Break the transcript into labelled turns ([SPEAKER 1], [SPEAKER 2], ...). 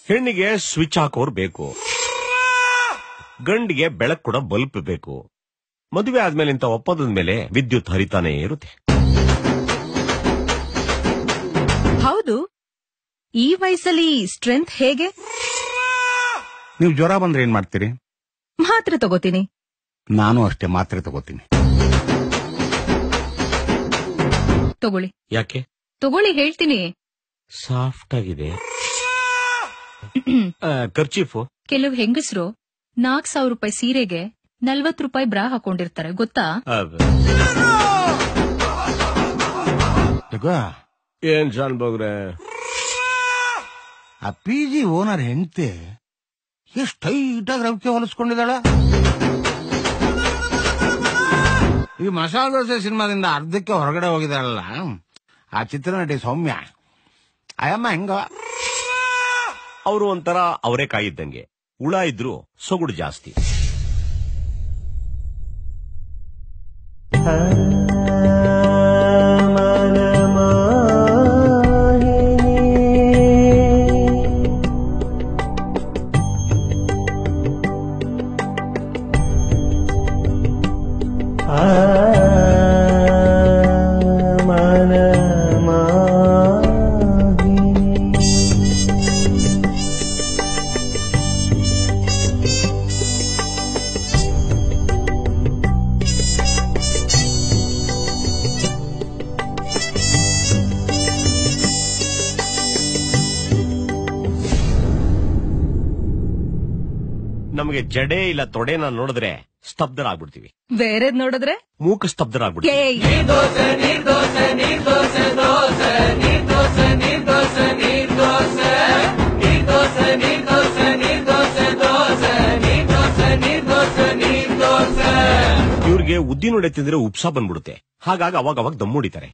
[SPEAKER 1] ಹೆಣ್ಣಿಗೆ ಸ್ವಿಚ್ ಹಾಕೋರ್ ಬೇಕು, ಗಂಡಿಗೆ ಬೆಳಕು ಕೂಡ ಬಲ್ಪ್ ಬೇಕು. ಮದುವೆ ಆದ್ಮೇಲೆ ಇಂಥ ಒಪ್ಪಂದದ ಮೇಲೆ ವಿದ್ಯುತ್ ಹರಿತಾನೇ ಇರುತ್ತೆ.
[SPEAKER 2] ಹೌದು, ಈ ವಯಸ್ಸಲ್ಲಿ ಸ್ಟ್ರೆಂತ್ ಹೇಗೆ?
[SPEAKER 3] ನೀವು ಜ್ವರ ಬಂದ್ರೆ ಏನ್ ಮಾಡ್ತೀರಿ?
[SPEAKER 2] ಮಾತ್ರೆ ತಗೋತೀನಿ.
[SPEAKER 3] ನಾನು ಅಷ್ಟೇ ಮಾತ್ರೆ ತಗೋತೀನಿ.
[SPEAKER 2] ತಗೊಳ್ಳಿ.
[SPEAKER 1] ಯಾಕೆ?
[SPEAKER 2] ತಗೊಳ್ಳಿ ಹೇಳ್ತೀನಿ.
[SPEAKER 1] ಸಾಫ್ಟ್ ಆಗಿದೆ. ಖರ್ಚೀಫು?
[SPEAKER 2] ಕೆಲವು ಹೆಂಗಸರು 4,000 ರೂಪಾಯಿ ಸೀರೆಗೆ 40 ರೂಪಾಯಿ ಬ್ರಾ ಹಾಕೊಂಡಿರ್ತಾರೆ, ಗೊತ್ತಾ?
[SPEAKER 1] ಏನ್ ಜಾನ್ ಬೋಗ್ರೆ,
[SPEAKER 3] ಆ PG ಓನರ್ ಹೆಂಡತಿ ಎಷ್ಟು ಟೈಟಾಗಿ ರವಿಕೆ ಹೊಲಿಸ್ಕೊಂಡಿದ್ದಾಳ. ಈ ಮಸಾಲೆ ದೋಸೆ ಸಿನಿಮಾದಿಂದ ಅರ್ಧಕ್ಕೆ ಹೊರಗಡೆ ಹೋಗಿದಾಳಲ್ಲ ಆ ಚಿತ್ರನಟಿ ಸೌಮ್ಯ, ಅಯ್ಯಮ್ಮ ಹೆಂಗ
[SPEAKER 1] ಅವರು ಒಂಥರ ಅವರೇ ಕಾಯಿದ್ದಂಗೆ, ಹುಳ ಇದ್ರು ಸೊಗುಡು ಜಾಸ್ತಿ. ನಮಗೆ ಜಡೆ ಇಲ್ಲ ತೊಡೆನ ನೋಡಿದ್ರೆ ಸ್ತಬ್ಧರಾಗ್ಬಿಡ್ತೀವಿ,
[SPEAKER 2] ಬೇರೆದ್ ನೋಡಿದ್ರೆ
[SPEAKER 1] ಮೂಕ ಸ್ತಬ್ಧರಾಗ್ಬಿಡ್ತೀವಿ. ಇವ್ರಿಗೆ ಉದ್ದಿನೊಡೆ ತಿಂದ್ರೆ ಉಪ್ಸ ಬಂದ್ಬಿಡುತ್ತೆ, ಹಾಗಾಗಿ ಅವಾಗ ದಮ್ಮು ಹೊಡಿತಾರೆ.